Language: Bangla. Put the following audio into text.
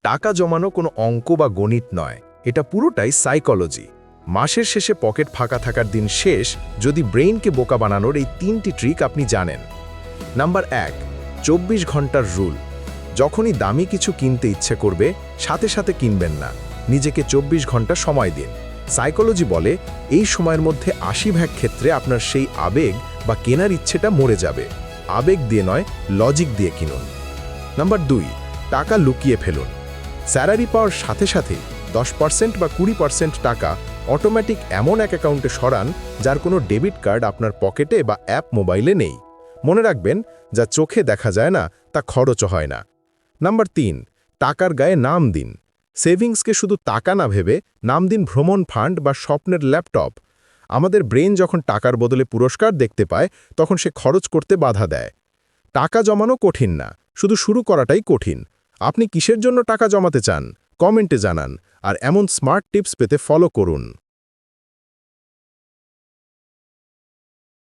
টাকা জমানো কোনো অঙ্ক বা গণিত নয়, এটা পুরোটাই সাইকোলজি। মাসের শেষে পকেট ফাঁকা থাকার দিন শেষ যদি ব্রেইনকে বোকা বানানোর এই 3টি ট্রিক আপনি জানেন। নাম্বার 1, 24 ঘন্টার রুল। যখনই দামি কিছু কিনতে ইচ্ছে করবে সাথে সাথে কিনবেন না, নিজেকে 24 ঘন্টা সময় দিন। সাইকোলজি বলে এই সময়ের মধ্যে 80% ক্ষেত্রে আপনার সেই আবেগ বা কেনার ইচ্ছেটা মরে যাবে। আবেগ দিয়ে নয়, লজিক দিয়ে কিনুন। নাম্বার 2, টাকা লুকিয়ে ফেলুন। স্যালারি পাওয়ার সাথে সাথে 10% বা 20% টাকা অটোমেটিক এমন এক অ্যাকাউন্টে সরান যার কোনো ডেবিট কার্ড আপনার পকেটে বা অ্যাপ মোবাইলে নেই। মনে রাখবেন, যা চোখে দেখা যায় না তা খরচও হয় না। নাম্বার 3, টাকার গায়ে নাম দিন। সেভিংসকে শুধু টাকা না ভেবে নাম দিন ভ্রমণ ফান্ড বা স্বপ্নের ল্যাপটপ। আমাদের ব্রেন যখন টাকার বদলে পুরস্কার দেখতে পায় তখন সে খরচ করতে বাধা দেয়। টাকা জমানো কঠিন না, শুধু শুরু করাটাই কঠিন। আপনি কিসের জন্য টাকা জমাতে চান কমেন্টে জানান, আর এমন স্মার্ট টিপস পেতে ফলো করুন।